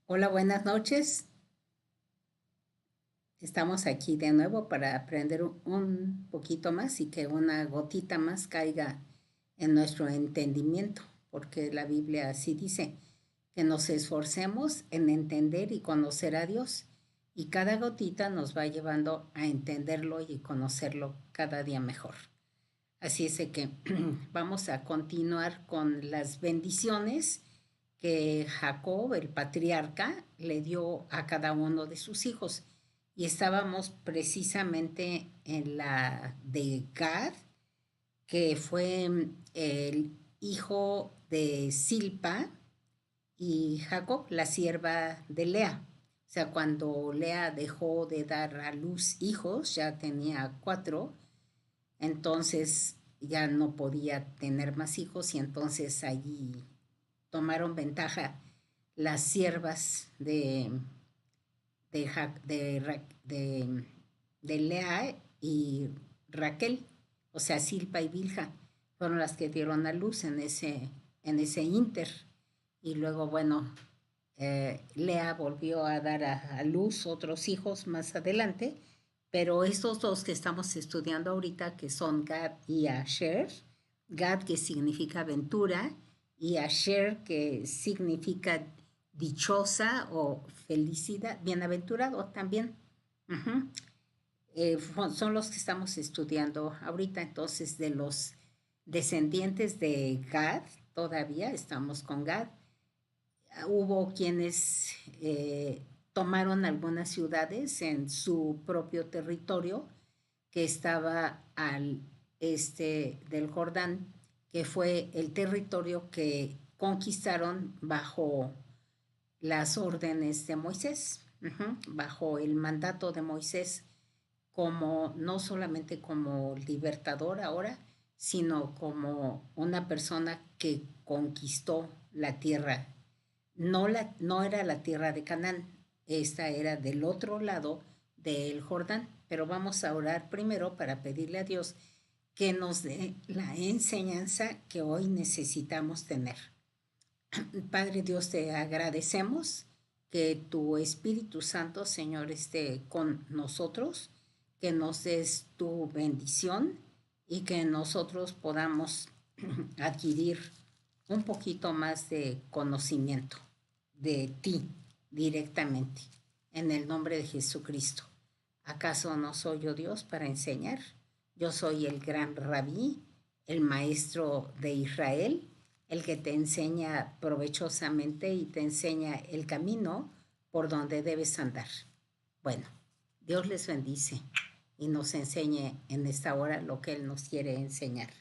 Hola, buenas noches. Estamos aquí de nuevo para aprender un poquito más y que una gotita más caiga en nuestro entendimiento, porque la Biblia así dice, que nos esforcemos en entender y conocer a Dios, y cada gotita nos va llevando a entenderlo y conocerlo cada día mejor. Así es de que vamos a continuar con las bendiciones que Jacob, el patriarca, le dio a cada uno de sus hijos. Y estábamos precisamente en la de Gad, que fue el hijo de Silpa y Jacob, la sierva de Lea. O sea, cuando Lea dejó de dar a luz hijos, ya tenía 4, entonces ya no podía tener más hijos y entonces allí tomaron ventaja las siervas de, de Lea y Raquel, o sea, Silpa y Bilha, fueron las que dieron a luz en ese inter. Y luego, bueno, Lea volvió a dar a luz otros hijos más adelante, pero estos dos que estamos estudiando ahorita, que son Gad y Asher, Gad que significa aventura y Asher que significa dichosa o felicidad, bienaventurado también. Uh-huh. Son los que estamos estudiando ahorita, entonces de los descendientes de Gad, todavía estamos con Gad. Hubo quienes tomaron algunas ciudades en su propio territorio que estaba al este del Jordán, que fue el territorio que conquistaron bajo las órdenes de Moisés, bajo el mandato de Moisés, como no solamente como libertador ahora, sino como una persona que conquistó la tierra. No era la tierra de Canaán, esta era del otro lado del Jordán, pero vamos a orar primero para pedirle a Dios que nos dé la enseñanza que hoy necesitamos tener. Padre Dios, te agradecemos que tu Espíritu Santo, Señor, esté con nosotros, que nos des tu bendición y que nosotros podamos adquirir un poquito más de conocimiento de ti directamente, en el nombre de Jesucristo. ¿Acaso no soy yo Dios para enseñar? Yo soy el gran rabí, el maestro de Israel, el que te enseña provechosamente y te enseña el camino por donde debes andar. Bueno, Dios les bendice y nos enseñe en esta hora lo que Él nos quiere enseñar.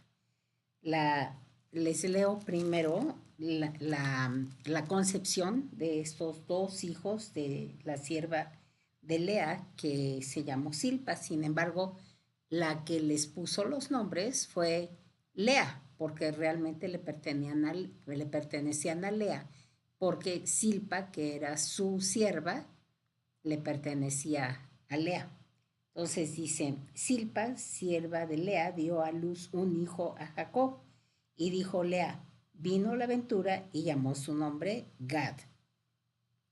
Les leo primero la concepción de estos dos hijos de la sierva de Lea, que se llamó Silpa. Sin embargo, la que les puso los nombres fue Lea, porque realmente le pertenecían a Lea, porque Silpa, que era su sierva, le pertenecía a Lea. Entonces dice, Silpa, sierva de Lea, dio a luz un hijo a Jacob. Y dijo Lea, vino la aventura y llamó su nombre Gad,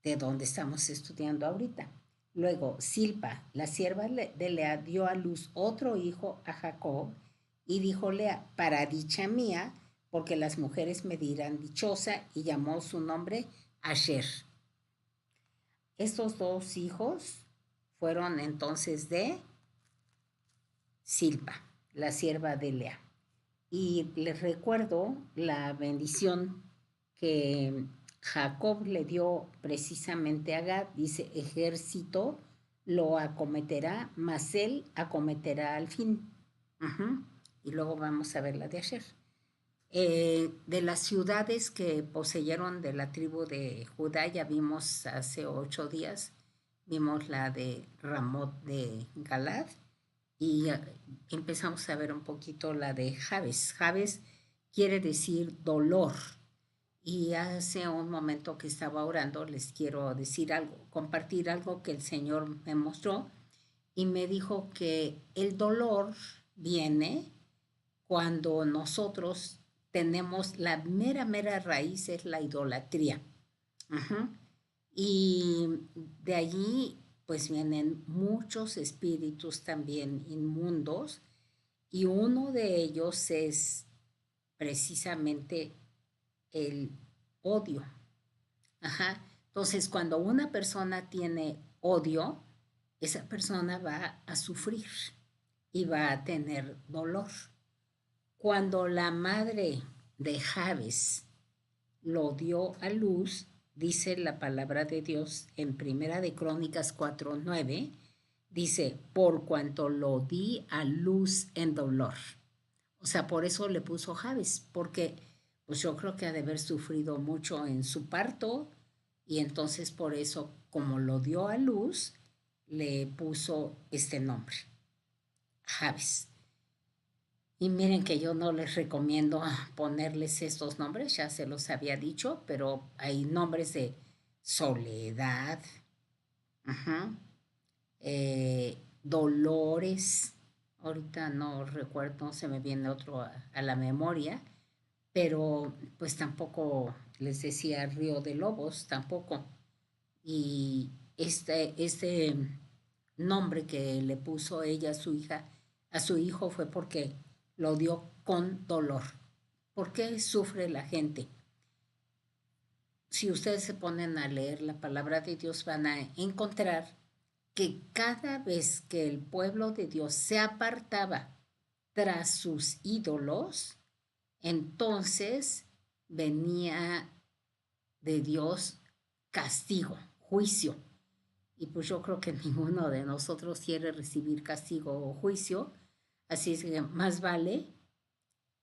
de donde estamos estudiando ahorita. Luego, Silpa, la sierva de Lea, dio a luz otro hijo a Jacob. Y dijo Lea, para dicha mía, porque las mujeres me dirán dichosa, y llamó su nombre Asher. Estos dos hijos fueron entonces de Silpa, la sierva de Lea. Y les recuerdo la bendición que Jacob le dio precisamente a Gad. Dice, ejército lo acometerá, mas él acometerá al fin. Uh-huh. Y luego vamos a ver la de Asher. De las ciudades que poseyeron de la tribu de Judá, ya vimos hace 8 días, vimos la de Ramot de Galad y empezamos a ver un poquito la de Jabes. Jabes quiere decir dolor. Y hace un momento que estaba orando, les quiero decir algo, compartir algo que el Señor me mostró y me dijo que el dolor viene cuando nosotros tenemos la mera raíz, es la idolatría. Ajá. Y de allí pues vienen muchos espíritus también inmundos y uno de ellos es precisamente el odio. Ajá. Entonces, cuando una persona tiene odio, esa persona va a sufrir y va a tener dolor. Cuando la madre de Jabes lo dio a luz, dice la palabra de Dios en Primera de Crónicas 4:9, dice, por cuanto lo di a luz en dolor. O sea, por eso le puso Jabes, porque pues yo creo que ha de haber sufrido mucho en su parto y entonces por eso, como lo dio a luz, le puso este nombre, Jabes. Y miren que yo no les recomiendo ponerles estos nombres, ya se los había dicho, pero hay nombres de Soledad, uh-huh, Dolores, ahorita no recuerdo, no se me viene otro a la memoria, pero pues tampoco les decía Río de Lobos, tampoco. Y este nombre que le puso ella a su hija, a su hijo, fue porque lo dio con dolor. ¿Por qué sufre la gente? Si ustedes se ponen a leer la palabra de Dios, van a encontrar que cada vez que el pueblo de Dios se apartaba tras sus ídolos, entonces venía de Dios castigo, juicio. Y pues yo creo que ninguno de nosotros quiere recibir castigo o juicio, así es que más vale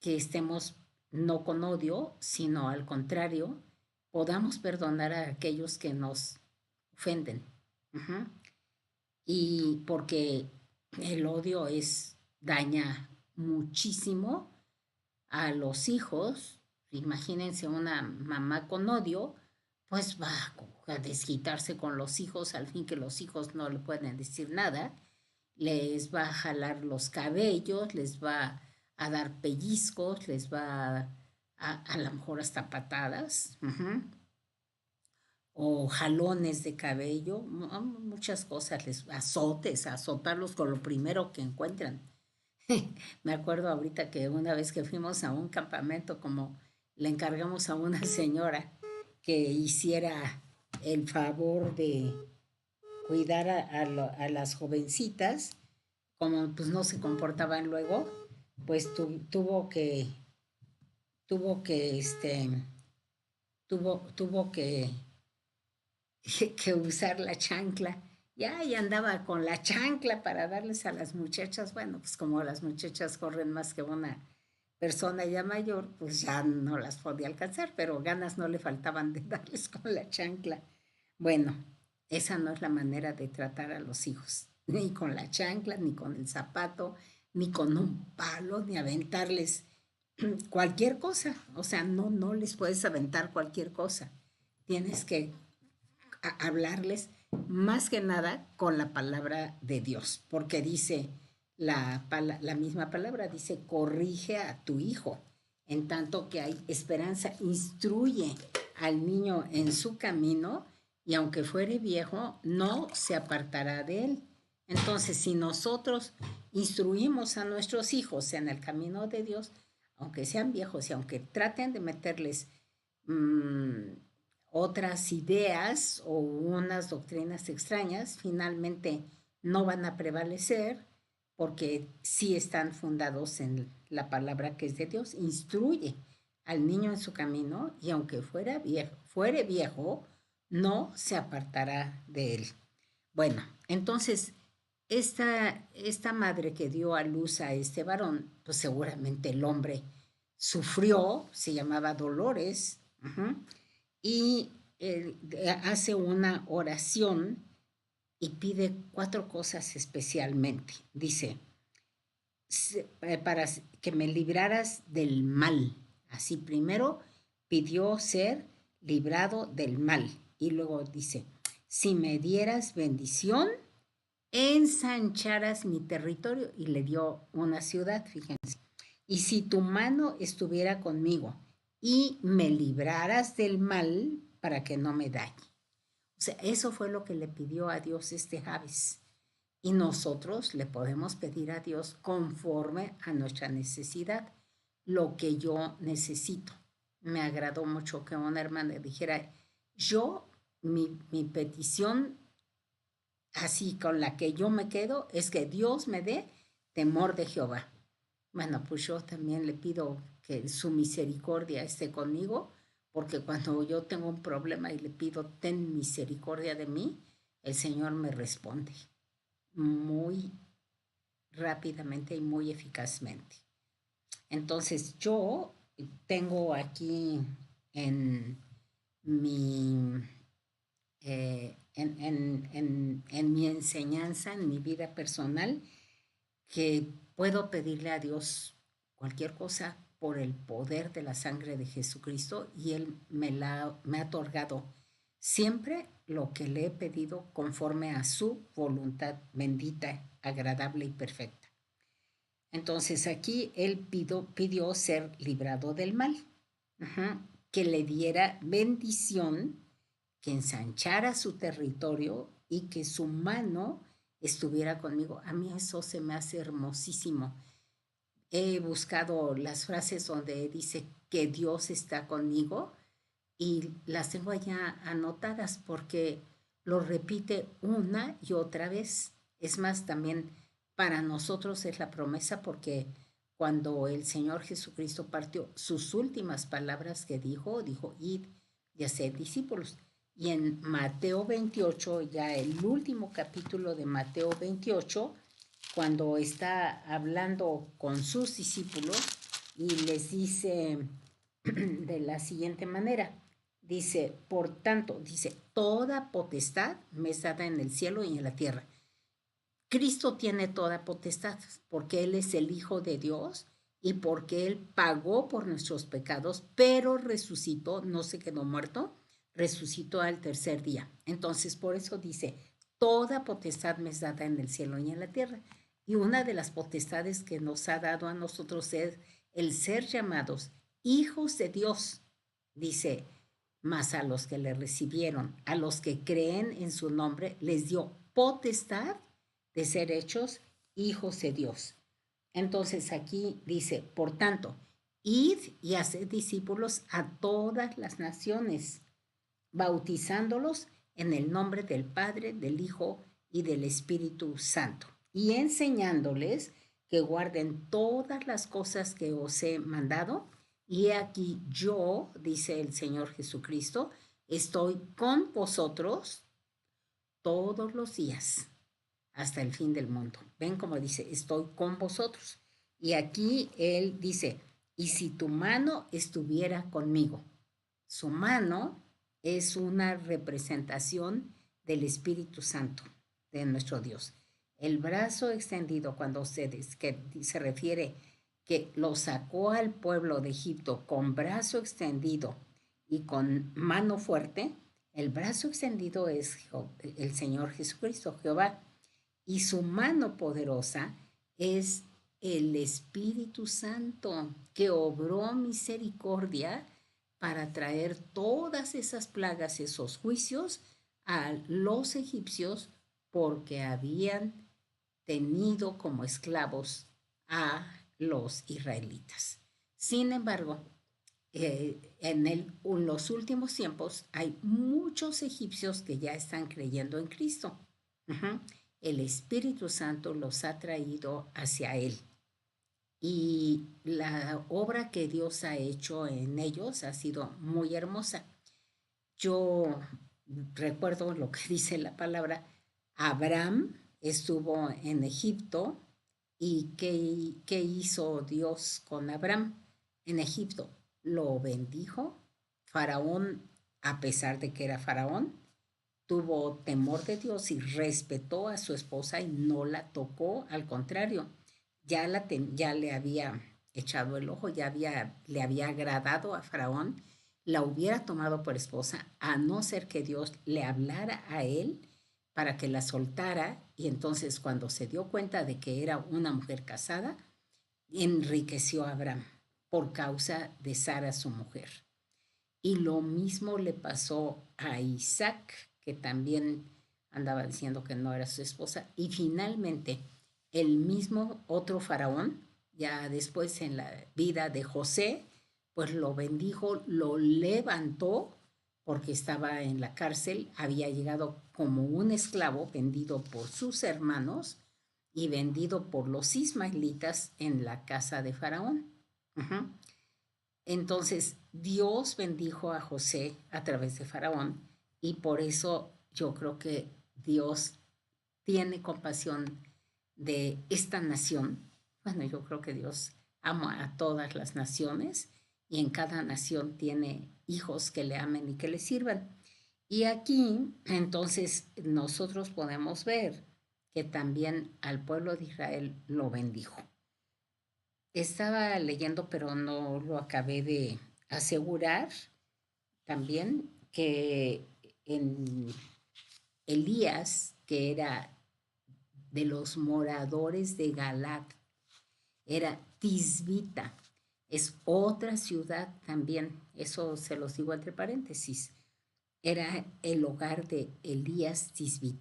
que estemos no con odio, sino al contrario, podamos perdonar a aquellos que nos ofenden. Uh-huh. Y porque el odio daña muchísimo a los hijos. Imagínense una mamá con odio, pues va a desquitarse con los hijos, al fin que los hijos no le pueden decir nada, les va a jalar los cabellos, les va a dar pellizcos, les va a lo mejor hasta patadas, uh-huh, o jalones de cabello, muchas cosas, les azotes, azotarlos con lo primero que encuentran. Me acuerdo ahorita que una vez que fuimos a un campamento, como le encargamos a una señora que hiciera el favor de cuidar a las jovencitas, como pues no se comportaban luego, pues tuvo que, tuvo que usar la chancla. Ya, y andaba con la chancla para darles a las muchachas. Bueno, pues como las muchachas corren más que una persona ya mayor, pues ya no las podía alcanzar, pero ganas no le faltaban de darles con la chancla. Bueno, esa no es la manera de tratar a los hijos, ni con la chancla, ni con el zapato, ni con un palo, ni aventarles cualquier cosa. O sea, no les puedes aventar cualquier cosa. Tienes que hablarles más que nada con la palabra de Dios, porque dice la misma palabra, dice, corrige a tu hijo, en tanto que hay esperanza, instruye al niño en su camino y aunque fuere viejo, no se apartará de él. Entonces, si nosotros instruimos a nuestros hijos en el camino de Dios, aunque sean viejos y aunque traten de meterles otras ideas o unas doctrinas extrañas, finalmente no van a prevalecer porque sí están fundados en la palabra que es de Dios. Instruye al niño en su camino y aunque fuere viejo, no se apartará de él. Bueno, entonces, esta madre que dio a luz a este varón, pues seguramente el hombre sufrió, se llamaba Dolores, uh-huh, y hace una oración y pide 4 cosas especialmente. Dice, para que me libraras del mal. Así primero pidió ser librado del mal. Y luego dice, si me dieras bendición, ensancharas mi territorio. Y le dio una ciudad, fíjense. Y si tu mano estuviera conmigo y me libraras del mal para que no me dañe. O O sea, eso fue lo que le pidió a Dios este Jabes. Y nosotros le podemos pedir a Dios conforme a nuestra necesidad, lo que yo necesito. Me agradó mucho que una hermana dijera, yo, mi petición así con la que yo me quedo es que Dios me dé temor de Jehová. Bueno, pues yo también le pido que su misericordia esté conmigo, porque cuando yo tengo un problema y le pido, ten misericordia de mí, el Señor me responde muy rápidamente y muy eficazmente. Entonces yo tengo aquí en mi, en mi enseñanza, en mi vida personal, que puedo pedirle a Dios cualquier cosa por el poder de la sangre de Jesucristo y Él me ha otorgado siempre lo que le he pedido conforme a su voluntad bendita, agradable y perfecta. Entonces aquí Él pidió ser librado del mal, que le diera bendición, que ensanchara su territorio y que su mano estuviera conmigo. A mí eso se me hace hermosísimo. He buscado las frases donde dice que Dios está conmigo y las tengo allá anotadas porque lo repite una y otra vez. Es más, también para nosotros es la promesa porque cuando el Señor Jesucristo partió, sus últimas palabras que dijo, id y haced discípulos. Y en Mateo 28, ya el último capítulo de Mateo 28, cuando está hablando con sus discípulos y les dice de la siguiente manera, dice, por tanto, dice, toda potestad me es dada en el cielo y en la tierra. Cristo tiene toda potestad porque Él es el Hijo de Dios y porque Él pagó por nuestros pecados, pero resucitó, no se quedó muerto, resucitó al tercer día. Entonces, por eso dice, toda potestad me es dada en el cielo y en la tierra. Y una de las potestades que nos ha dado a nosotros es el ser llamados hijos de Dios. Dice, mas a los que le recibieron, a los que creen en su nombre, les dio potestad de ser hechos hijos de Dios. Entonces aquí dice, por tanto, id y haced discípulos a todas las naciones, bautizándolos en el nombre del Padre, del Hijo y del Espíritu Santo, y enseñándoles que guarden todas las cosas que os he mandado. Y aquí yo, dice el Señor Jesucristo, estoy con vosotros todos los días hasta el fin del mundo. Ven como dice, estoy con vosotros. Y aquí Él dice, y si tu mano estuviera conmigo. Su mano es una representación del Espíritu Santo de nuestro Dios. El brazo extendido, cuando ustedes, que se refiere que lo sacó al pueblo de Egipto con brazo extendido y con mano fuerte, el brazo extendido es el Señor Jesucristo, Jehová, y su mano poderosa es el Espíritu Santo que obró misericordia para traer todas esas plagas, esos juicios a los egipcios porque habían tenido como esclavos a los israelitas. Sin embargo, en los últimos tiempos hay muchos egipcios que ya están creyendo en Cristo. El Espíritu Santo los ha traído hacia Él. Y la obra que Dios ha hecho en ellos ha sido muy hermosa. Yo recuerdo lo que dice la palabra, Abraham estuvo en Egipto y ¿qué hizo Dios con Abraham en Egipto? Lo bendijo. Faraón, a pesar de que era faraón, tuvo temor de Dios y respetó a su esposa y no la tocó, al contrario, ya le había echado el ojo, le había agradado a Faraón, la hubiera tomado por esposa, a no ser que Dios le hablara a él para que la soltara, y entonces cuando se dio cuenta de que era una mujer casada, enriqueció a Abraham por causa de Sara, su mujer. Y lo mismo le pasó a Isaac que también andaba diciendo que no era su esposa. Y finalmente, el mismo otro faraón, ya después en la vida de José, pues lo bendijo, lo levantó porque estaba en la cárcel, había llegado como un esclavo vendido por sus hermanos y vendido por los ismaelitas en la casa de Faraón. Uh-huh. Entonces Dios bendijo a José a través de Faraón y por eso yo creo que Dios tiene compasión de esta nación. Bueno, yo creo que Dios ama a todas las naciones y en cada nación tiene hijos que le amen y que le sirvan. Y aquí entonces nosotros podemos ver que también al pueblo de Israel lo bendijo. Estaba leyendo, pero no lo acabé de asegurar también, que en Elías, que era de los moradores de Galat, era Tisbita, es otra ciudad también, eso se los digo entre paréntesis, era el hogar de Elías Tisbe,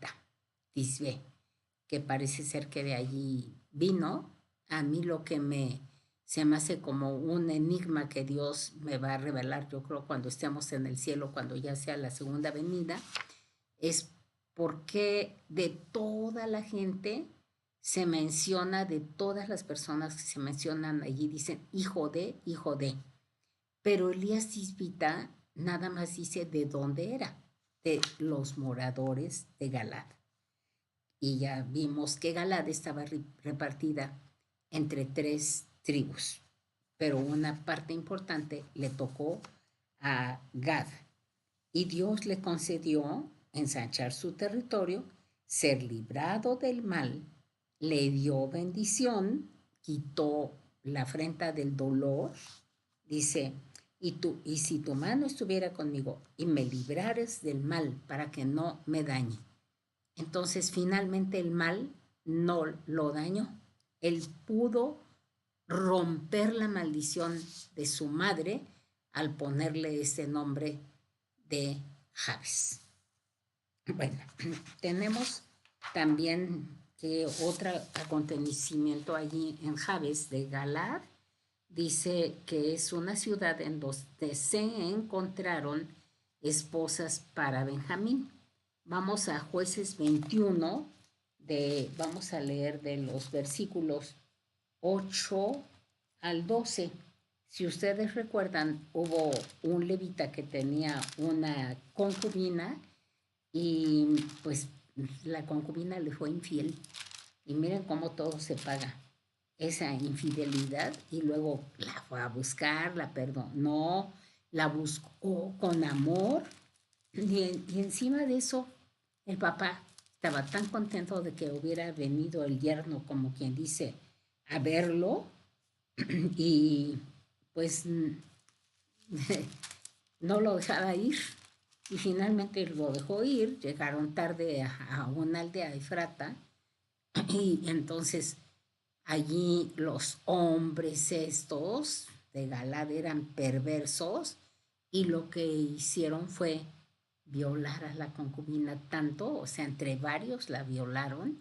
que parece ser que de allí vino. A mí lo que se me hace como un enigma que Dios me va a revelar, yo creo, cuando estemos en el cielo, cuando ya sea la segunda venida, es por qué de toda la gente se menciona, de todas las personas que se mencionan allí, dicen hijo de, pero Elías Tisbita nada más dice de dónde era, de los moradores de Galad. Y ya vimos que Galad estaba repartida entre 3 tribus, pero una parte importante le tocó a Gad. Y Dios le concedió ensanchar su territorio, ser librado del mal, le dio bendición, quitó la afrenta del dolor, dice, y si tu mano estuviera conmigo y me librares del mal para que no me dañe. Entonces finalmente el mal no lo dañó. Él pudo romper la maldición de su madre al ponerle ese nombre de Jabes. Bueno, tenemos también que otro acontecimiento allí en Jabes de Galad. Dice que es una ciudad en donde se encontraron esposas para Benjamín. Vamos a Jueces 21, vamos a leer de los versículos 8 al 12. Si ustedes recuerdan, hubo un levita que tenía una concubina y pues la concubina le fue infiel. Y miren cómo todo se paga. Esa infidelidad y luego la fue a buscar, la perdonó, la buscó con amor y encima de eso el papá estaba tan contento de que hubiera venido el yerno, como quien dice, a verlo y pues no lo dejaba ir y finalmente lo dejó ir. Llegaron tarde a una aldea Efrata y entonces allí los hombres estos de Galad eran perversos y lo que hicieron fue violar a la concubina tanto, o sea, entre varios la violaron,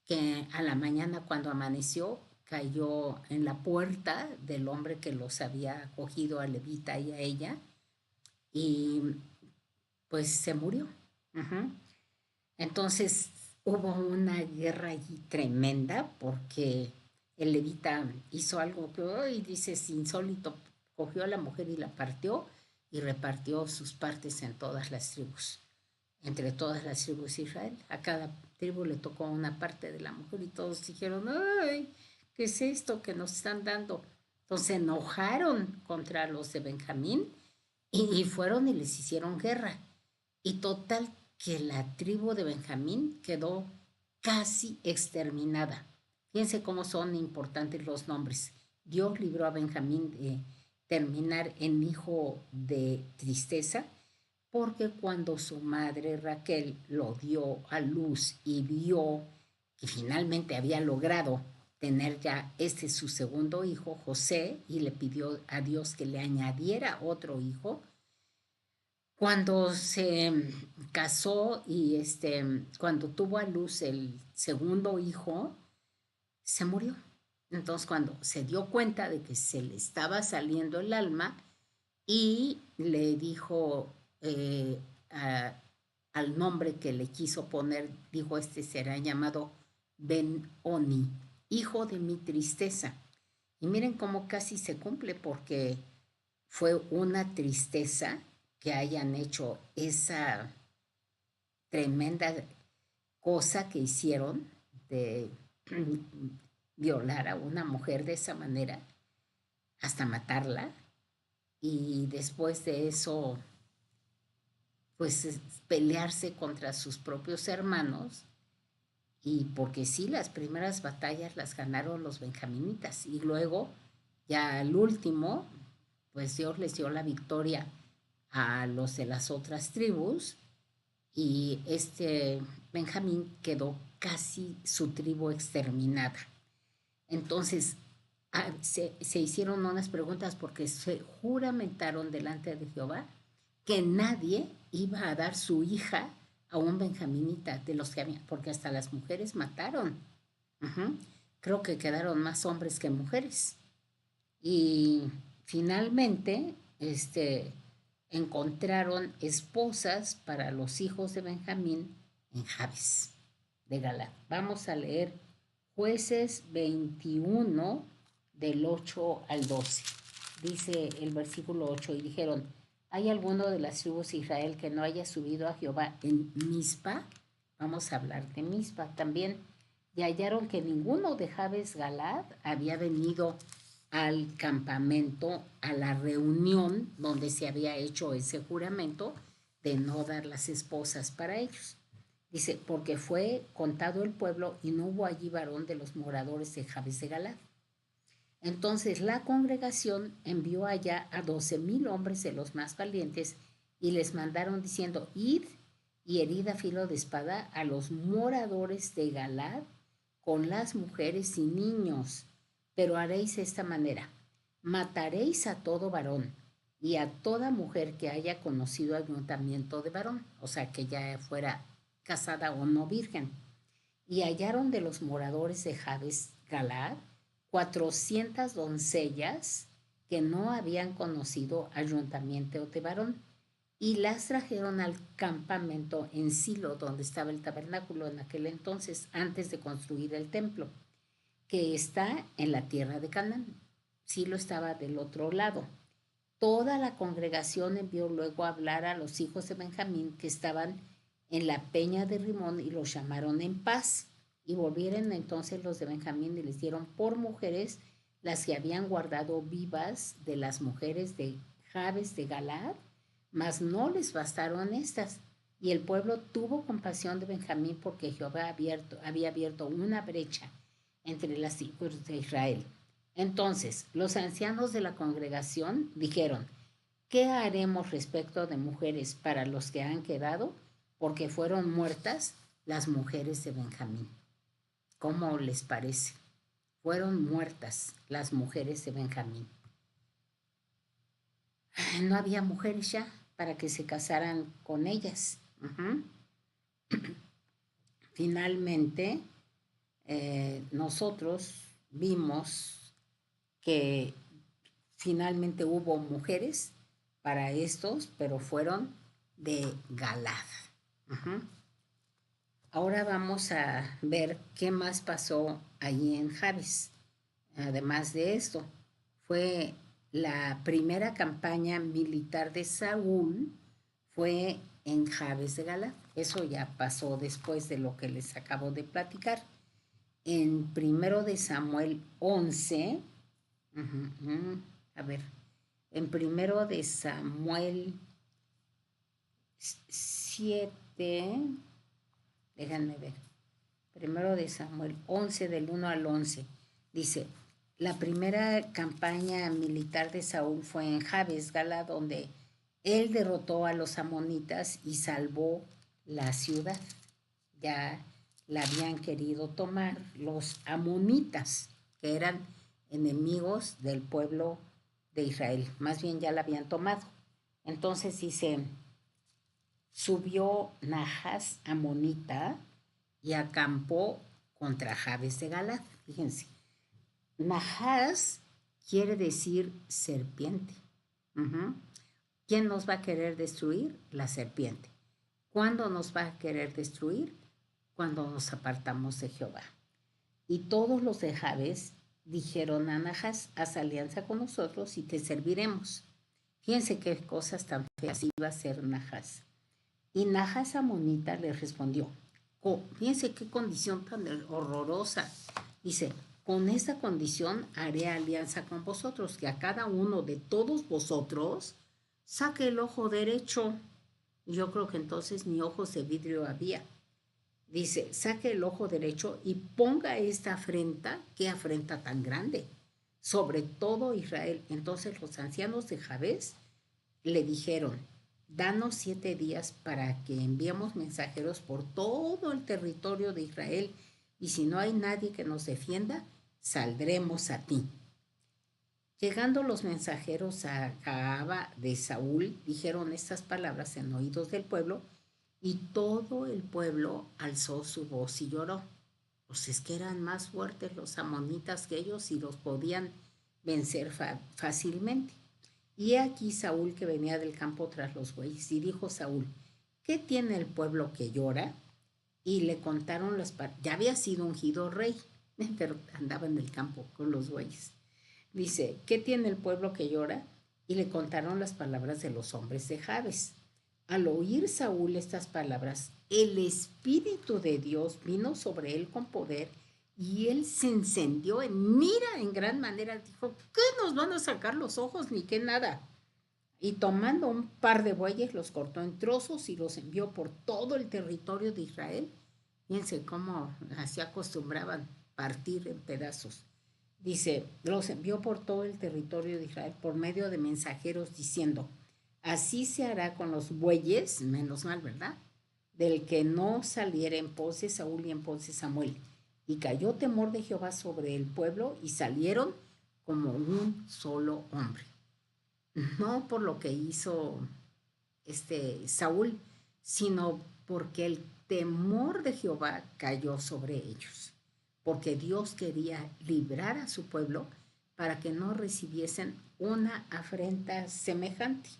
que a la mañana cuando amaneció cayó en la puerta del hombre que los había acogido a Levita y a ella y pues se murió. Uh-huh. Entonces hubo una guerra allí tremenda porque el levita hizo algo que hoy dices insólito, cogió a la mujer y la partió y repartió sus partes en todas las tribus, entre todas las tribus de Israel. A cada tribu le tocó una parte de la mujer y todos dijeron, ay, ¿qué es esto que nos están dando? Entonces se enojaron contra los de Benjamín y fueron y les hicieron guerra. Y total que la tribu de Benjamín quedó casi exterminada. Fíjense cómo son importantes los nombres. Dios libró a Benjamín de terminar en hijo de tristeza, porque cuando su madre Raquel lo dio a luz y vio que finalmente había logrado tener ya su segundo hijo, José, y le pidió a Dios que le añadiera otro hijo, Cuando se casó y cuando tuvo a luz el segundo hijo, se murió. Entonces, cuando se dio cuenta de que se le estaba saliendo el alma y le dijo al nombre que le quiso poner, dijo, este será llamado Ben-Oni, hijo de mi tristeza. Y miren cómo casi se cumple, porque fue una tristeza que hayan hecho esa tremenda cosa que hicieron de violar a una mujer de esa manera, hasta matarla, y después de eso, pues pelearse contra sus propios hermanos, y porque sí, las primeras batallas las ganaron los benjaminitas, y luego, ya al último, pues Dios les dio la victoria a los de las otras tribus, y Benjamín quedó casi su tribu exterminada. Entonces se hicieron unas preguntas porque se juramentaron delante de Jehová que nadie iba a dar su hija a un benjaminita de los que habían, porque hasta las mujeres mataron. Uh-huh. Creo que quedaron más hombres que mujeres. Y finalmente, encontraron esposas para los hijos de Benjamín en Jabes de Galad. Vamos a leer Jueces 21 del 8 al 12. Dice el versículo 8, y dijeron, ¿hay alguno de las tribus de Israel que no haya subido a Jehová en Mizpa? Vamos a hablar de Mizpa también. Y hallaron que ninguno de Jabes Galad había venido al campamento, a la reunión donde se había hecho ese juramento de no dar las esposas para ellos. Dice, porque fue contado el pueblo y no hubo allí varón de los moradores de Jabes de Galad. Entonces la congregación envió allá a 12,000 hombres de los más valientes y les mandaron diciendo, id y herid a filo de espada a los moradores de Galad con las mujeres y niños, pero haréis de esta manera, mataréis a todo varón y a toda mujer que haya conocido ayuntamiento de varón, o sea, que ya fuera casada o no virgen. Y hallaron de los moradores de Jabes Galad 400 doncellas que no habían conocido ayuntamiento de varón, y las trajeron al campamento en Silo, donde estaba el tabernáculo en aquel entonces, antes de construir el templo, que está en la tierra de Canaán. Silo estaba del otro lado. Toda la congregación envió luego a hablar a los hijos de Benjamín que estaban en la peña de Rimón y los llamaron en paz. Y volvieron entonces los de Benjamín y les dieron por mujeres las que habían guardado vivas de las mujeres de Jabes de Galad, mas no les bastaron estas. Y el pueblo tuvo compasión de Benjamín porque Jehová había abierto una brecha entre las hijos de Israel. Entonces los ancianos de la congregación dijeron, ¿qué haremos respecto de mujeres para los que han quedado? Porque fueron muertas las mujeres de Benjamín. ¿Cómo les parece? Fueron muertas las mujeres de Benjamín. No había mujeres ya para que se casaran con ellas. Uh-huh. Finalmente, nosotros vimos que finalmente hubo mujeres para estos, pero fueron de Galad. Uh-huh. Ahora vamos a ver qué más pasó allí en Jabes. Además de esto, fue la primera campaña militar de Saúl, fue en Jabes de Galad. Eso ya pasó después de lo que les acabo de platicar. En 1 de Samuel 11, a ver, en 1 de Samuel 7, déjenme ver, 1 de Samuel 11, del 1 al 11, dice, la primera campaña militar de Saúl fue en Jabes Galad, donde él derrotó a los amonitas y salvó la ciudad. Ya la habían querido tomar los amonitas, que eran enemigos del pueblo de Israel. Más bien ya la habían tomado. Entonces dice subió Nahas amonita y acampó contra Jabes de Galad. Fíjense, Nahas quiere decir serpiente. Ujú. ¿Quién nos va a querer destruir? La serpiente. ¿Cuándo nos va a querer destruir? Cuando nos apartamos de Jehová. Y todos los de Jabes dijeron a Nahas: haz alianza con nosotros y te serviremos. Fíjense qué cosas tan feas iba a hacer Nahas. Y Nahas amonita le respondió, fíjense qué condición tan horrorosa. Dice, con esta condición haré alianza con vosotros, que a cada uno de todos vosotros saque el ojo derecho. Y yo creo que entonces ni ojos de vidrio había. Dice, saque el ojo derecho y ponga esta afrenta, qué afrenta tan grande, sobre todo Israel. Entonces los ancianos de Jabes le dijeron, danos 7 días para que enviemos mensajeros por todo el territorio de Israel, y si no hay nadie que nos defienda, saldremos a ti. Llegando los mensajeros a Gaaba de Saúl, dijeron estas palabras en oídos del pueblo, y todo el pueblo alzó su voz y lloró. Pues es que eran más fuertes los amonitas que ellos y los podían vencer fácilmente. Y aquí Saúl, que venía del campo tras los bueyes, y dijo Saúl, ¿qué tiene el pueblo que llora? Y le contaron ya había sido ungido rey, pero andaba en el campo con los bueyes. Dice, ¿qué tiene el pueblo que llora? Y le contaron las palabras de los hombres de Jabes. Al oír Saúl estas palabras, el Espíritu de Dios vino sobre él con poder y él se encendió en gran manera. Dijo, ¿qué nos van a sacar los ojos ni qué nada? Y tomando un par de bueyes los cortó en trozos y los envió por todo el territorio de Israel. Fíjense cómo así acostumbraban partir en pedazos. Dice, los envió por todo el territorio de Israel por medio de mensajeros diciendo, así se hará con los bueyes, menos mal, ¿verdad? Del que no saliera en pos de Saúl y en pos de Samuel. Y cayó temor de Jehová sobre el pueblo y salieron como un solo hombre. No por lo que hizo Saúl, sino porque el temor de Jehová cayó sobre ellos, porque Dios quería librar a su pueblo para que no recibiesen una afrenta semejante.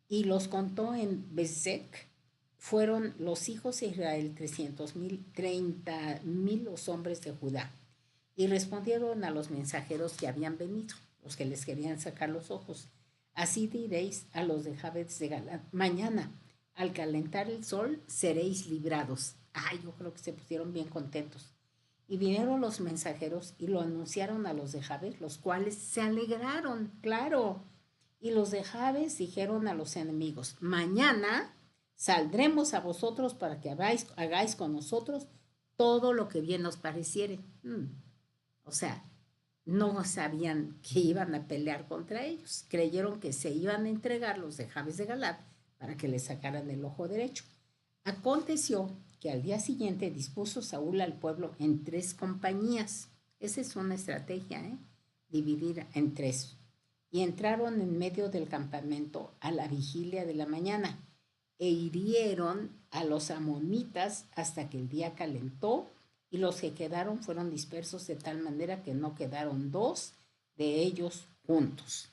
Y los contó en Bezek, fueron los hijos de Israel 300,000, 30,000 los hombres de Judá. Y respondieron a los mensajeros que habían venido, los que les querían sacar los ojos. Así diréis a los de Jabes de Galad, mañana, al calentar el sol, seréis librados. Ay, yo creo que se pusieron bien contentos. Y vinieron los mensajeros y lo anunciaron a los de Jabes, los cuales se alegraron, claro. Y los de Jabes dijeron a los enemigos, mañana saldremos a vosotros para que hagáis con nosotros todo lo que bien nos pareciere. O sea, no sabían que iban a pelear contra ellos. Creyeron que se iban a entregar los de Jabes de Galad para que le sacaran el ojo derecho. Aconteció que al día siguiente dispuso Saúl al pueblo en 3 compañías. Esa es una estrategia, dividir en 3. Y entraron en medio del campamento a la vigilia de la mañana e hirieron a los amonitas hasta que el día calentó, y los que quedaron fueron dispersos de tal manera que no quedaron 2 de ellos juntos.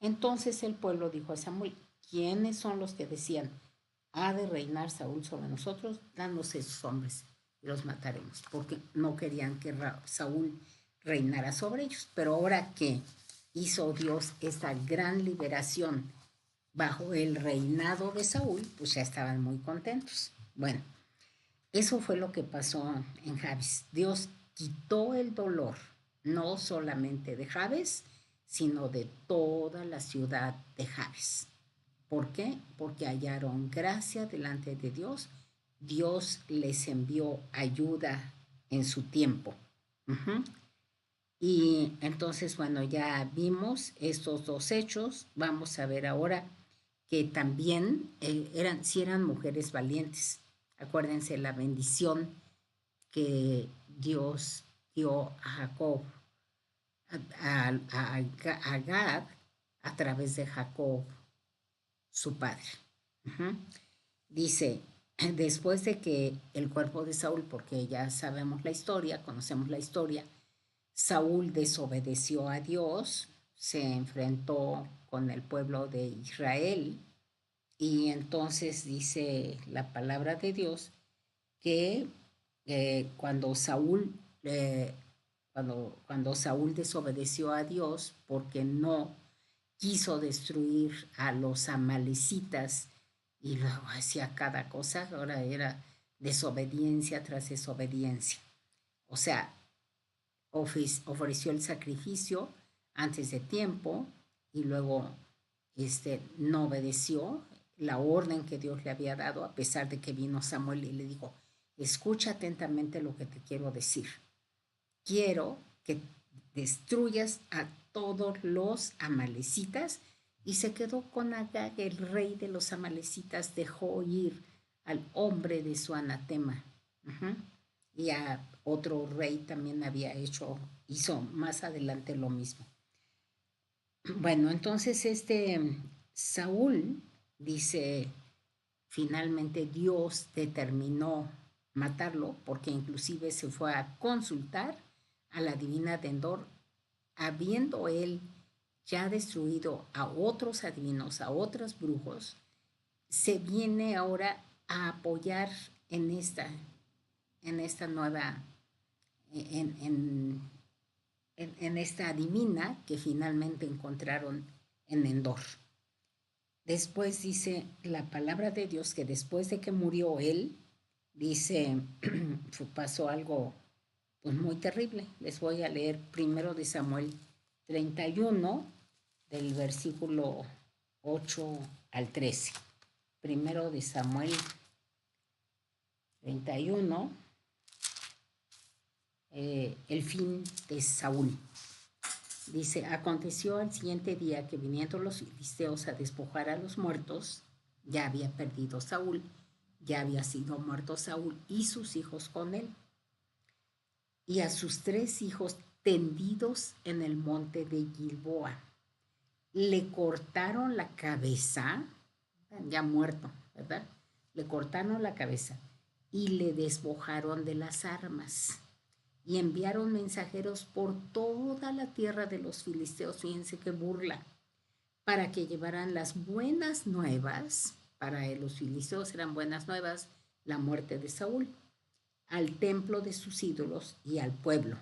Entonces el pueblo dijo a Samuel, ¿quiénes son los que decían, ha de reinar Saúl sobre nosotros? Danos esos hombres y los mataremos, porque no querían que Saúl reinara sobre ellos. Pero ahora que hizo Dios esta gran liberación bajo el reinado de Saúl, pues ya estaban muy contentos. Bueno, eso fue lo que pasó en Jabes. Dios quitó el dolor, no solamente de Jabes, sino de toda la ciudad de Jabes. ¿Por qué? Porque hallaron gracia delante de Dios. Dios les envió ayuda en su tiempo. Uh-huh. Y entonces, bueno, ya vimos estos 2 hechos. Vamos a ver ahora que también eran mujeres valientes. Acuérdense la bendición que Dios dio a Jacob, a Gad, a través de Jacob, su padre. Uh-huh. Dice, después de que el cuerpo de Saúl, porque ya sabemos la historia, conocemos la historia, Saúl desobedeció a Dios, se enfrentó con el pueblo de Israel y entonces dice la palabra de Dios que cuando Saúl cuando Saúl desobedeció a Dios porque no quiso destruir a los amalecitas y luego hacía cada cosa, ahora era desobediencia tras desobediencia. O sea, ofreció el sacrificio antes de tiempo y luego no obedeció la orden que Dios le había dado, a pesar de que vino Samuel y le dijo, escucha atentamente lo que te quiero decir. Quiero que destruyas a todos los amalecitas. Y se quedó con Agag, el rey de los amalecitas, dejó ir al hombre de su anatema. Uh-huh. Y a otro rey también hizo más adelante lo mismo. Bueno, entonces Saúl dice, finalmente Dios determinó matarlo porque inclusive se fue a consultar a la divina de Endor, habiendo él ya destruido a otros adivinos, a otros brujos, se viene ahora a apoyar en esta nueva, en, en, en esta divina que finalmente encontraron en Endor. Después dice la palabra de Dios que después de que murió él, dice, pasó algo pues muy terrible. Les voy a leer primero de Samuel 31, del versículo 8 al 13. Primero de Samuel 31, el fin de Saúl. Dice, aconteció al siguiente día que viniendo los filisteos a despojar a los muertos, ya había perdido Saúl, ya había sido muerto Saúl y sus hijos con él, y a sus 3 hijos tendidos en el monte de Gilboa. Le cortaron la cabeza, ya muerto, ¿verdad? Le cortaron la cabeza y le despojaron de las armas y enviaron mensajeros por toda la tierra de los filisteos, fíjense qué burla, para que llevaran las buenas nuevas, para los filisteos eran buenas nuevas, la muerte de Saúl, al templo de sus ídolos y al pueblo.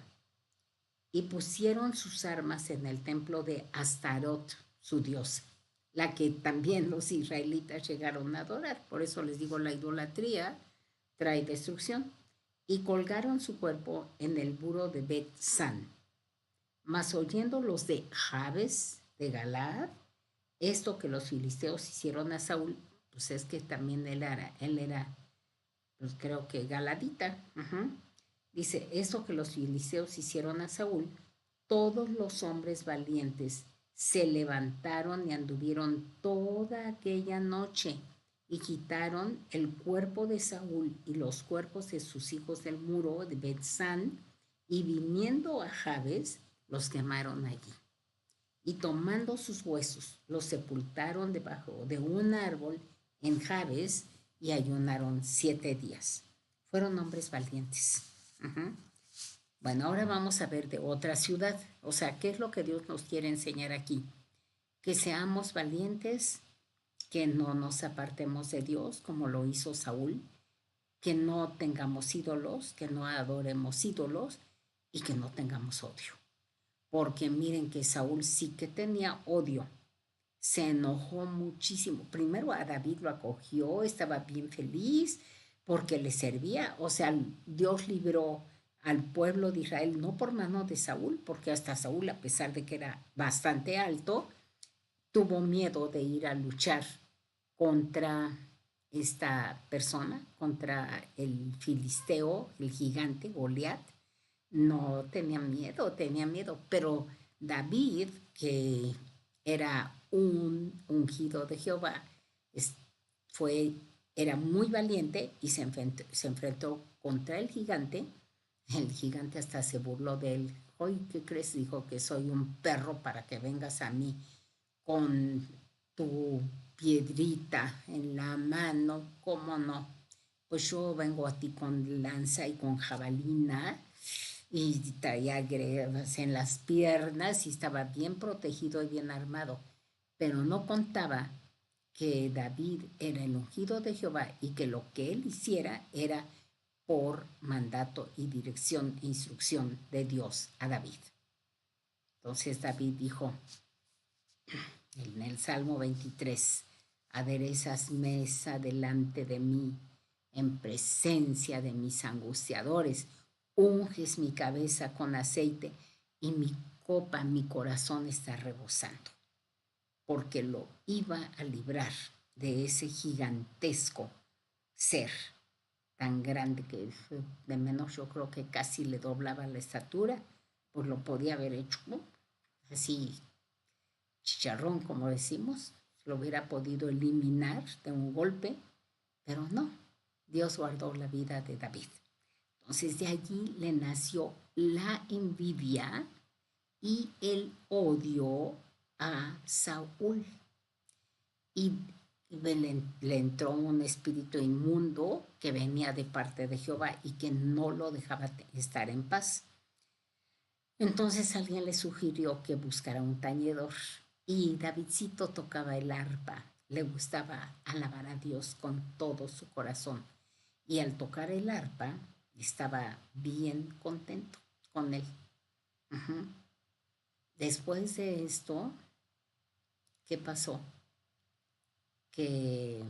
Y pusieron sus armas en el templo de Astarot, su diosa, la que también los israelitas llegaron a adorar. Por eso les digo, la idolatría trae destrucción. Y colgaron su cuerpo en el muro de Bet-San. Mas oyendo los de Jabes de Galaad, esto que los filisteos hicieron a Saúl, pues es que también él era pues creo que galadita. Uh-huh. Dice, esto que los filisteos hicieron a Saúl, todos los hombres valientes se levantaron y anduvieron toda aquella noche y quitaron el cuerpo de Saúl y los cuerpos de sus hijos del muro de Bet-San y viniendo a Jabes, los quemaron allí. Y tomando sus huesos, los sepultaron debajo de un árbol en Jabes y ayunaron 7 días. Fueron hombres valientes. Uh-huh. Bueno, ahora vamos a ver de otra ciudad. O sea, ¿qué es lo que Dios nos quiere enseñar aquí? Que seamos valientes, que no nos apartemos de Dios como lo hizo Saúl, que no tengamos ídolos, que no adoremos ídolos y que no tengamos odio. Porque miren que Saúl sí que tenía odio. Se enojó muchísimo. Primero a David lo acogió, estaba bien feliz porque le servía. O sea, Dios libró al pueblo de Israel no por mano de Saúl, porque hasta Saúl, a pesar de que era bastante alto, tuvo miedo de ir a luchar contra esta persona, contra el filisteo, el gigante Goliat. No tenía miedo, pero David, que era un ungido de Jehová, fue, era muy valiente y se enfrentó contra el gigante. El gigante hasta se burló de él. Hoy, ¿qué crees? Dijo que soy un perro para que vengas a mí con tu piedrita en la mano, ¿cómo no? Pues yo vengo a ti con lanza y con jabalina y traía grebas en las piernas y estaba bien protegido y bien armado, pero no contaba que David era el ungido de Jehová y que lo que él hiciera era por mandato y dirección e instrucción de Dios a David. Entonces David dijo en el Salmo 23, aderezas mesa delante de mí en presencia de mis angustiadores, unges mi cabeza con aceite y mi copa, mi corazón está rebosando, porque lo iba a librar de ese gigantesco ser tan grande que de menos yo creo que casi le doblaba la estatura, pues lo podía haber hecho, ¿no? Así chicharrón, como decimos, lo hubiera podido eliminar de un golpe, pero no, Dios guardó la vida de David. Entonces de allí le nació la envidia y el odio a Saúl. Y le entró un espíritu inmundo que venía de parte de Jehová y que no lo dejaba estar en paz. Entonces alguien le sugirió que buscara un tañedor y Davidcito tocaba el arpa, le gustaba alabar a Dios con todo su corazón y al tocar el arpa estaba bien contento con él. Uh-huh. Después de esto, ¿qué pasó? Que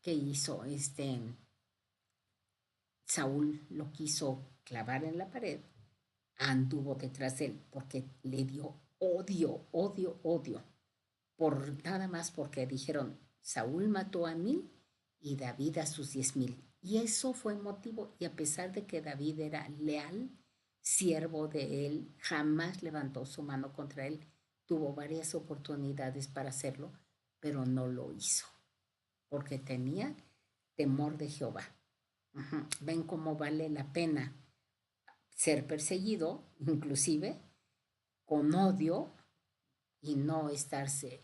¿qué hizo? Saúl lo quiso clavar en la pared, anduvo detrás de él porque le dio odio, odio, odio, por nada más porque dijeron, Saúl mató a 1000 y David a sus 10,000. Y eso fue motivo, y a pesar de que David era leal, siervo de él, jamás levantó su mano contra él, tuvo varias oportunidades para hacerlo, pero no lo hizo, porque tenía temor de Jehová. Uh-huh. Ven cómo vale la pena ser perseguido, inclusive con odio, y no estarse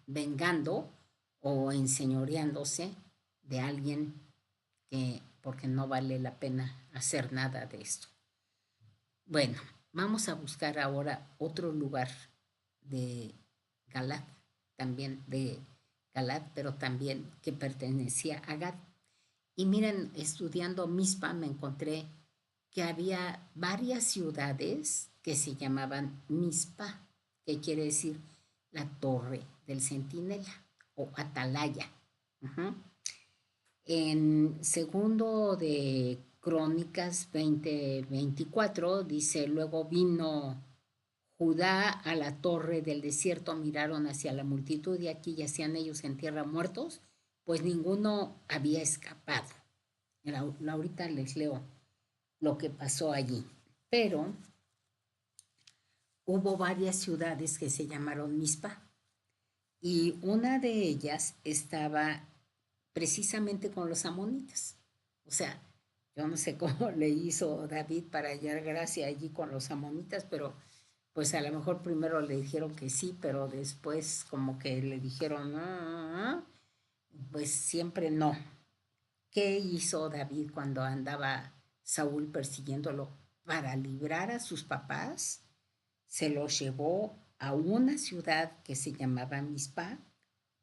vengando o enseñoreándose de alguien que, porque no vale la pena hacer nada de esto. Bueno, vamos a buscar ahora otro lugar de Galat, también de Galat, pero también que pertenecía a Gad. Y miren, estudiando Mizpa me encontré que había varias ciudades que se llamaban Mizpa, que quiere decir la torre del centinela o atalaya. Uh-huh. En segundo de Crónicas 20:24 dice, luego vino Judá a la torre del desierto, miraron hacia la multitud y aquí yacían ellos en tierra muertos, pues ninguno había escapado. Ahorita les leo lo que pasó allí. Pero hubo varias ciudades que se llamaron Mizpa y una de ellas estaba precisamente con los amonitas. O sea, yo no sé cómo le hizo David para hallar gracia allí con los amonitas, pero pues a lo mejor primero le dijeron que sí, pero después como que le dijeron, pues siempre no. ¿Qué hizo David cuando andaba Saúl persiguiéndolo? Para librar a sus papás, se los llevó a una ciudad que se llamaba Mizpa,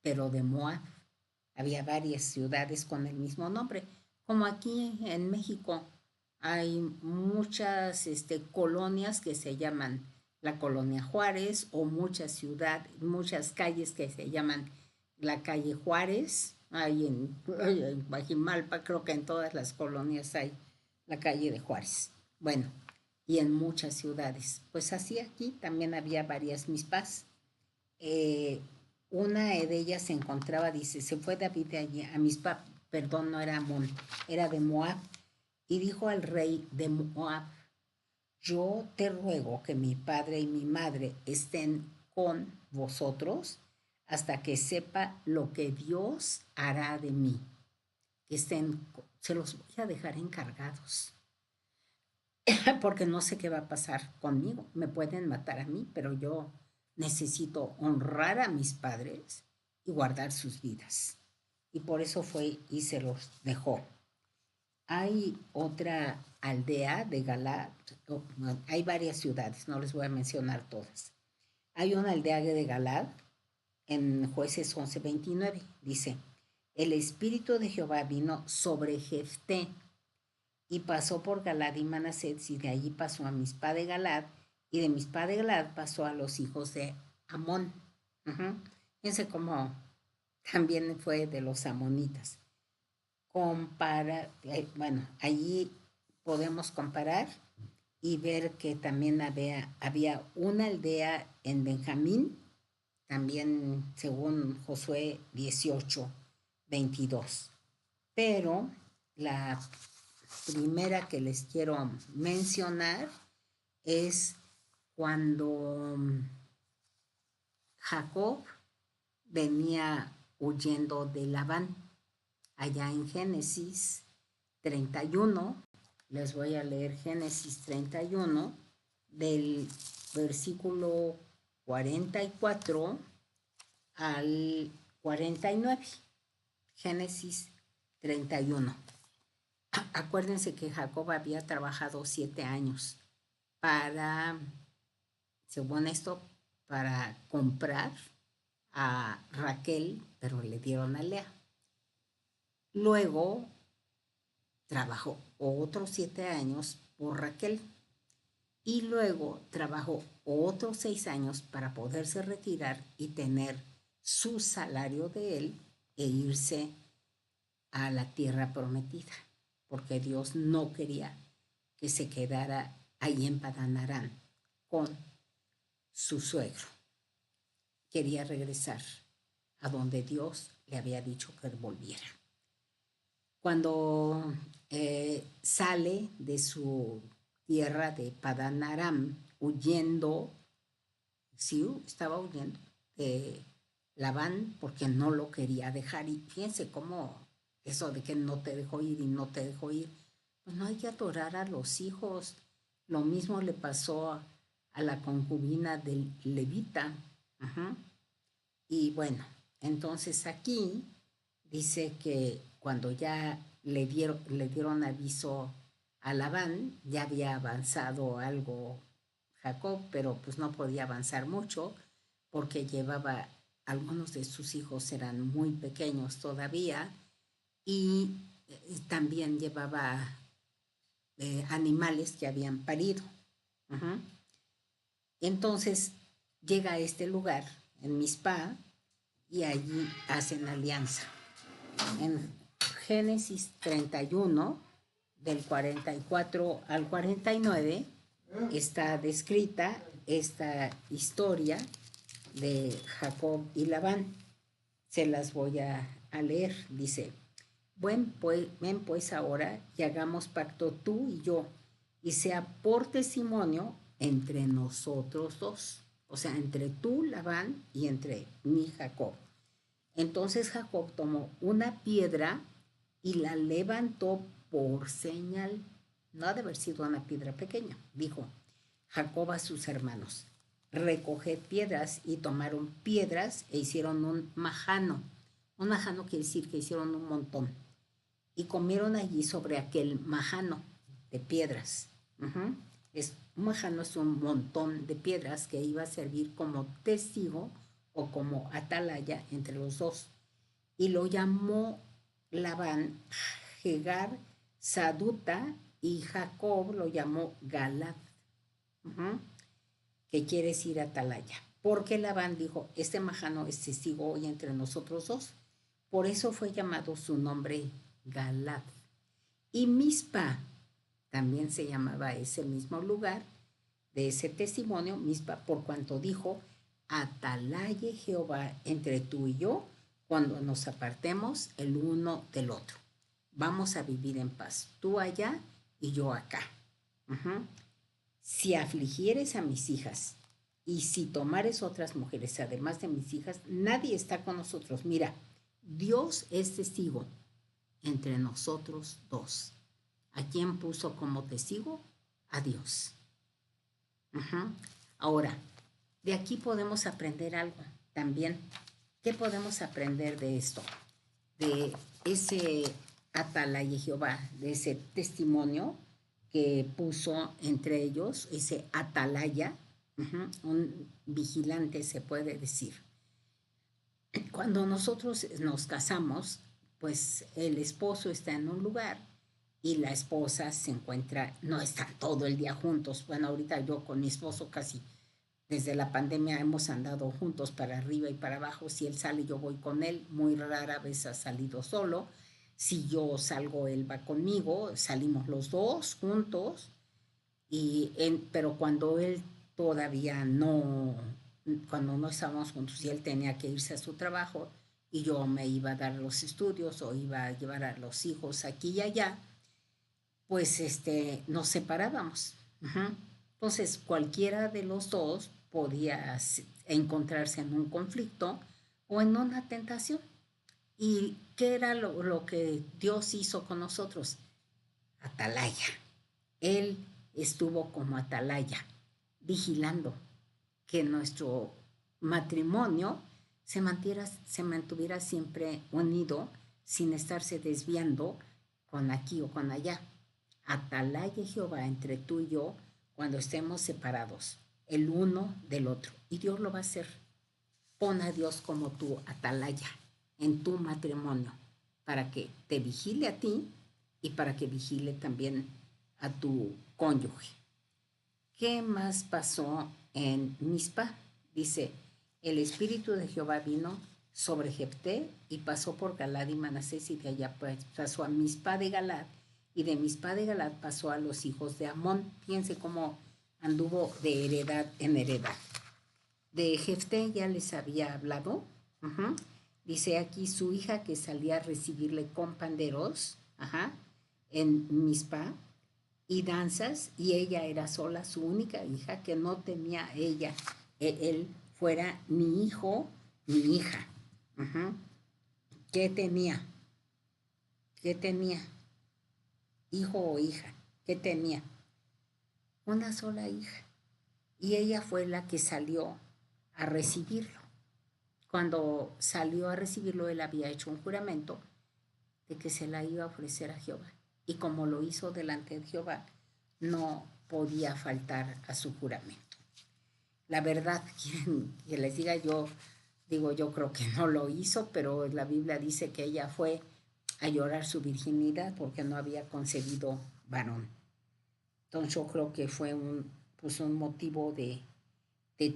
pero de Moab. Había varias ciudades con el mismo nombre, como aquí en México hay muchas colonias que se llaman la colonia Juárez o muchas calles que se llaman la calle Juárez. Hay en Guajimalpa, creo que en todas las colonias hay la calle de Juárez. Bueno, y en muchas ciudades. Pues así aquí también había varias Mizpas. Una de ellas se encontraba, dice, se fue David de allí a Mizpa, perdón, no era Amón, era de Moab, y dijo al rey de Moab, yo te ruego que mi padre y mi madre estén con vosotros hasta que sepa lo que Dios hará de mí. Que estén, se los voy a dejar encargados, porque no sé qué va a pasar conmigo. Me pueden matar a mí, pero yo necesito honrar a mis padres y guardar sus vidas. Y por eso fue y se los dejó. Hay otra aldea de Galaad, hay varias ciudades, no les voy a mencionar todas. Hay una aldea de Galaad en Jueces 11:29, dice, el Espíritu de Jehová vino sobre Jefté y pasó por Galaad y Manasés, y de allí pasó a Mizpá de Galaad, y de Mizpá de Galaad pasó a los hijos de Amón. Fíjense cómo también fue de los amonitas. Bueno, allí podemos comparar y ver que también había una aldea en Benjamín, también según Josué 18:22. Pero la primera que les quiero mencionar es cuando Jacob venía huyendo de Labán. Allá en Génesis 31, les voy a leer Génesis 31, del versículo 44 al 49. Génesis 31. Acuérdense que Jacob había trabajado 7 años para, según esto, para comprar a Raquel, pero le dieron a Lea. Luego trabajó otros 7 años por Raquel y luego trabajó otros 6 años para poderse retirar y tener su salario de él e irse a la tierra prometida, porque Dios no quería que se quedara ahí en Padán Aram con su suegro. Quería regresar a donde Dios le había dicho que volviera. Cuando sale de su tierra de Padán Aram huyendo, sí, estaba huyendo de Labán porque no lo quería dejar. Y fíjense cómo eso de que no te dejó ir y no te dejó ir, pues no hay que adorar a los hijos. Lo mismo le pasó a la concubina del levita. Y bueno, entonces aquí dice que cuando ya le dieron aviso a Labán, ya había avanzado algo Jacob, pero pues no podía avanzar mucho porque algunos de sus hijos eran muy pequeños todavía y también llevaba animales que habían parido. Entonces llega a este lugar, en Mizpá, y allí hacen alianza. En Génesis 31, del 44 al 49, está descrita esta historia de Jacob y Labán. Se las voy a leer. Dice, ven pues ahora y hagamos pacto tú y yo, y sea por testimonio entre nosotros dos. O sea, entre tú, Labán, y entre mí, Jacob. Entonces Jacob tomó una piedra y la levantó por señal. No ha de haber sido una piedra pequeña. Dijo Jacob a sus hermanos, recoged piedras, y tomaron piedras e hicieron un majano. Un majano quiere decir que hicieron un montón. Y comieron allí sobre aquel majano de piedras. Un majano es un montón de piedras que iba a servir como testigo o como atalaya entre los dos. Y lo llamó Labán Jegar Saduta, y Jacob lo llamó Galad, que quiere decir atalaya. Porque Labán dijo, este majano es testigo hoy entre nosotros dos. Por eso fue llamado su nombre Galad. Y Mizpá, también se llamaba ese mismo lugar de ese testimonio, Mizpá, por cuanto dijo, atalaye Jehová entre tú y yo cuando nos apartemos el uno del otro. Vamos a vivir en paz, tú allá y yo acá. Si afligieres a mis hijas y si tomares otras mujeres además de mis hijas, nadie está con nosotros. Mira, Dios es testigo entre nosotros dos. ¿A quién puso como testigo? A Dios. Ahora, De aquí podemos aprender algo también. ¿Qué podemos aprender de esto? De ese atalaya Jehová, de ese testimonio que puso entre ellos, ese atalaya, un vigilante se puede decir. Cuando nosotros nos casamos, pues el esposo está en un lugar y la esposa se encuentra, no están todo el día juntos. Bueno, ahorita yo con mi esposo casi desde la pandemia hemos andado juntos para arriba y para abajo. Si él sale, yo voy con él. Muy rara vez ha salido solo. Si yo salgo, él va conmigo. Salimos los dos juntos. Pero cuando él todavía no, cuando no estábamos juntos y él tenía que irse a su trabajo y yo me iba a dar los estudios o iba a llevar a los hijos aquí y allá, pues nos separábamos. Uh-huh. Entonces, cualquiera de los dos podía encontrarse en un conflicto o en una tentación. ¿Y qué era lo que Dios hizo con nosotros? Atalaya. Él estuvo como atalaya, vigilando que nuestro matrimonio se mantuviera siempre unido sin estarse desviando con aquí o con allá. Atalaya Jehová entre tú y yo cuando estemos separados, el uno del otro. Y Dios lo va a hacer. Pon a Dios como tu atalaya en tu matrimonio para que te vigile a ti y para que vigile también a tu cónyuge. ¿Qué más pasó en Mizpa? Dice, el Espíritu de Jehová vino sobre Jefté y pasó por Galad y Manasés y de allá pasó a Mizpa de Galad y de Mizpa de Galad pasó a los hijos de Amón. Fíjense cómo anduvo de heredad en heredad. De Jefté ya les había hablado. Uh-huh. Dice aquí su hija que salía a recibirle con panderos, en Mizpa y danzas, y ella era sola, su única hija, que no tenía ella, él fuera ni hijo ni hija. Uh-huh. ¿Qué tenía? ¿Qué tenía? Hijo o hija. ¿Qué tenía? Una sola hija. Y ella fue la que salió a recibirlo. Cuando salió a recibirlo, él había hecho un juramento de que se la iba a ofrecer a Jehová. Y como lo hizo delante de Jehová, no podía faltar a su juramento. La verdad, que les diga yo, yo creo que no lo hizo, pero la Biblia dice que ella fue a llorar su virginidad porque no había concebido varón. Entonces yo creo que fue un motivo de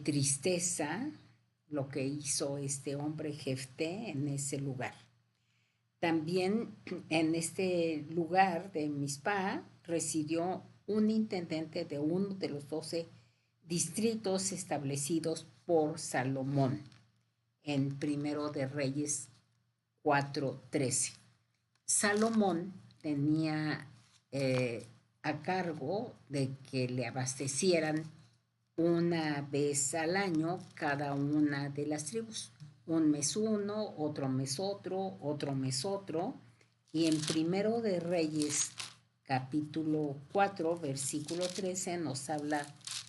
tristeza lo que hizo este hombre Jefté en ese lugar. También en este lugar de Mizpa residió un intendente de uno de los 12 distritos establecidos por Salomón en Primero de Reyes 4:13. Salomón tenía a cargo de que le abastecieran una vez al año cada una de las tribus. Un mes uno, otro mes otro, y en Primero de Reyes, capítulo 4, versículo 13, nos habla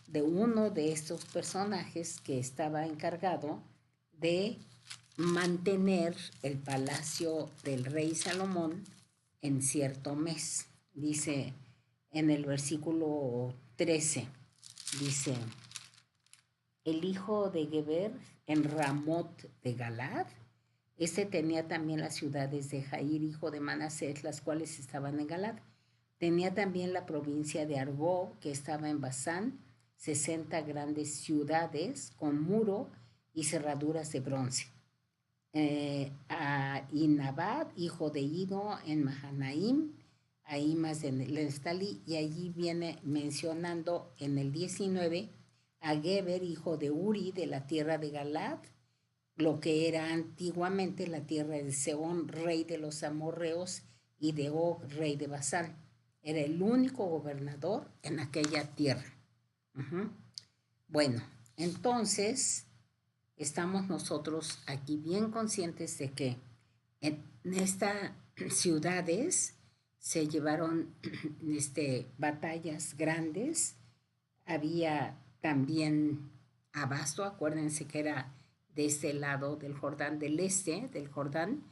de uno de estos personajes que estaba encargado de mantener el palacio del rey Salomón en cierto mes. Dice en el versículo 13, dice, el hijo de Geber en Ramot de Galad. Tenía también las ciudades de Jair, hijo de Manasés, las cuales estaban en Galad. Tenía también la provincia de Argob, que estaba en Basán, 60 grandes ciudades con muro y cerraduras de bronce. A Inabad, hijo de Ido, en Mahanaim, ahí más en el Neftalí, y allí viene mencionando en el 19 a Geber, hijo de Uri, de la tierra de Galad, lo que era antiguamente la tierra de Sehón, rey de los amorreos, y de Og, rey de Basán. Era el único gobernador en aquella tierra. Uh-huh. Bueno, entonces estamos nosotros aquí bien conscientes de que en estas ciudades se llevaron batallas grandes. Había también abasto. Acuérdense que era de este lado del Jordán, del este del Jordán.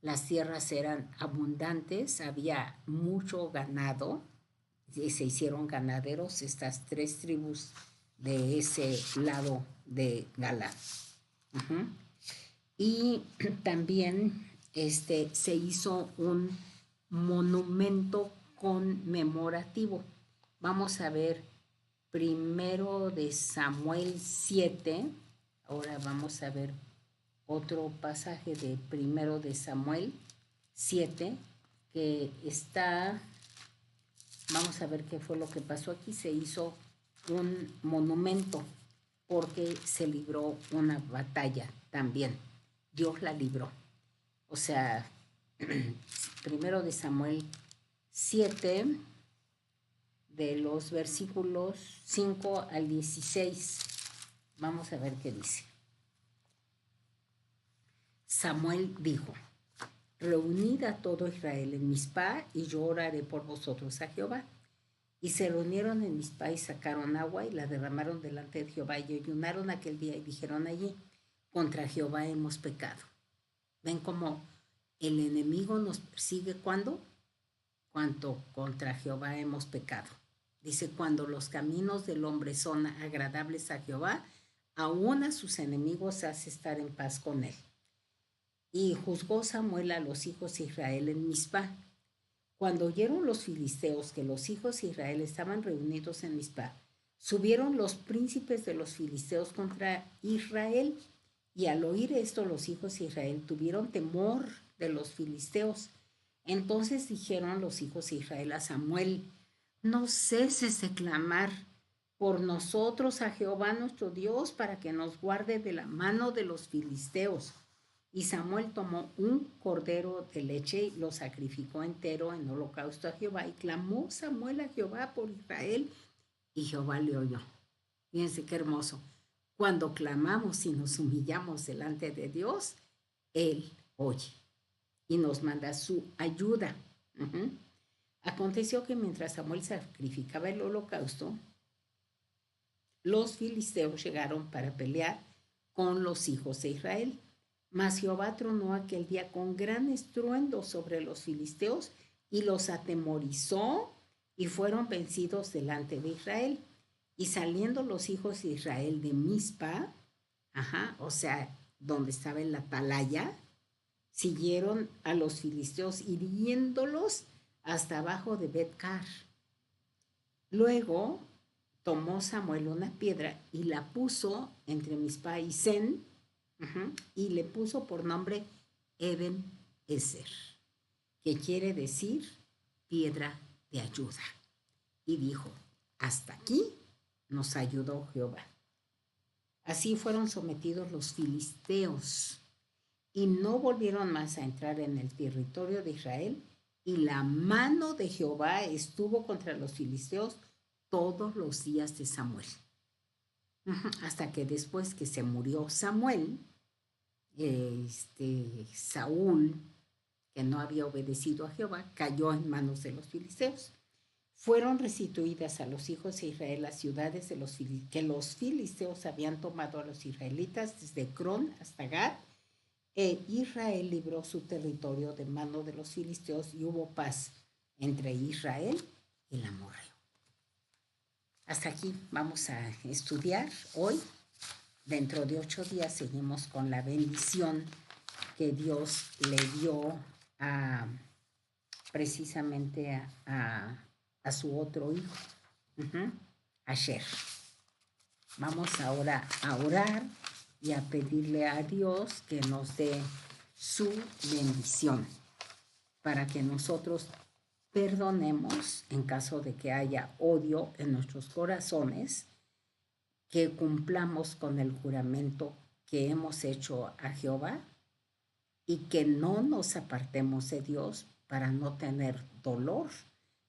Las tierras eran abundantes, había mucho ganado, y se hicieron ganaderos estas tres tribus de ese lado de Galaad. Uh-huh. Y también se hizo un monumento conmemorativo. Vamos a ver primero de Samuel 7. Ahora vamos a ver otro pasaje de primero de Samuel 7 que está, vamos a ver qué fue lo que pasó aquí. Se hizo un monumento porque se libró una batalla también. Dios la libró. O sea, primero de Samuel 7, de los versículos 5 al 16. Vamos a ver qué dice. Samuel dijo: reunid a todo Israel en Mizpá, y yo oraré por vosotros a Jehová. Y se reunieron en Mizpá y sacaron agua y la derramaron delante de Jehová, y ayunaron aquel día y dijeron allí: contra Jehová hemos pecado. ¿Ven cómo el enemigo nos persigue? ¿Cuándo? Cuando contra Jehová hemos pecado. Dice: cuando los caminos del hombre son agradables a Jehová, aún a sus enemigos hace estar en paz con él. Y juzgó Samuel a los hijos de Israel en Mizpá. Cuando oyeron los filisteos que los hijos de Israel estaban reunidos en Mizpá, subieron los príncipes de los filisteos contra Israel. Y al oír esto, los hijos de Israel tuvieron temor de los filisteos. Entonces dijeron los hijos de Israel a Samuel: no ceses de clamar por nosotros a Jehová nuestro Dios, para que nos guarde de la mano de los filisteos. Y Samuel tomó un cordero de leche y lo sacrificó entero en holocausto a Jehová. Y clamó Samuel a Jehová por Israel, y Jehová le oyó. Fíjense qué hermoso. Cuando clamamos y nos humillamos delante de Dios, Él oye y nos manda su ayuda. Uh-huh. Aconteció que mientras Samuel sacrificaba el holocausto, los filisteos llegaron para pelear con los hijos de Israel. Mas Jehová tronó aquel día con gran estruendo sobre los filisteos y los atemorizó, y fueron vencidos delante de Israel. Y saliendo los hijos de Israel de Mizpá, o sea, donde estaba en la atalaya, siguieron a los filisteos hiriéndolos hasta abajo de Bet-car. Luego tomó Samuel una piedra y la puso entre Mizpá y Sen, y le puso por nombre Eben-Ezer, que quiere decir piedra de ayuda. Y dijo: hasta aquí nos ayudó Jehová. Así fueron sometidos los filisteos y no volvieron más a entrar en el territorio de Israel, y la mano de Jehová estuvo contra los filisteos todos los días de Samuel. Hasta que después que se murió Samuel, Saúl, que no había obedecido a Jehová, cayó en manos de los filisteos. Fueron restituidas a los hijos de Israel las ciudades de que los filisteos habían tomado a los israelitas, desde Crón hasta Gad. Israel libró su territorio de mano de los filisteos, y hubo paz entre Israel y el amorreo. Hasta aquí vamos a estudiar hoy. Dentro de 8 días seguimos con la bendición que Dios le dio precisamente a su otro hijo, Asher. Vamos ahora a orar y a pedirle a Dios que nos dé su bendición para que nosotros perdonemos en caso de que haya odio en nuestros corazones, que cumplamos con el juramento que hemos hecho a Jehová, y que no nos apartemos de Dios para no tener dolor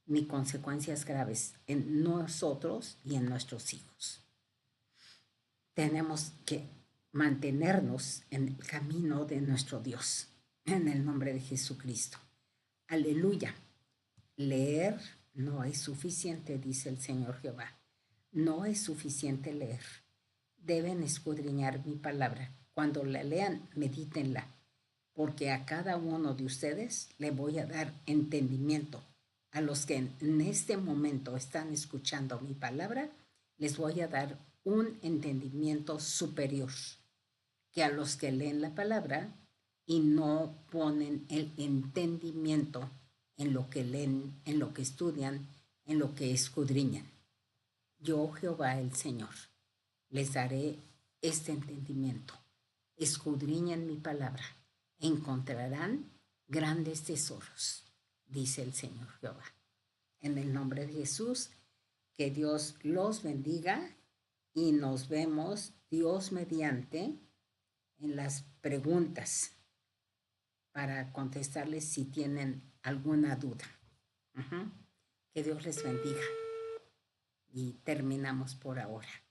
ni consecuencias graves en nosotros y en nuestros hijos. Tenemos que mantenernos en el camino de nuestro Dios, en el nombre de Jesucristo. Aleluya. Leer no es suficiente, dice el Señor Jehová. No es suficiente leer. deben escudriñar mi palabra. Cuando la lean, medítenla, porque a cada uno de ustedes le voy a dar entendimiento. A los que en este momento están escuchando mi palabra, les voy a dar un entendimiento superior que a los que leen la palabra y no ponen el entendimiento en lo que leen, en lo que estudian, en lo que escudriñan. Yo, Jehová el Señor, les daré este entendimiento. Escudriñan mi palabra, encontrarán grandes tesoros, dice el Señor Jehová. En el nombre de Jesús, que Dios los bendiga y nos vemos, Dios mediante, en las preguntas para contestarles si tienen alguna duda. Que Dios les bendiga. Y terminamos por ahora.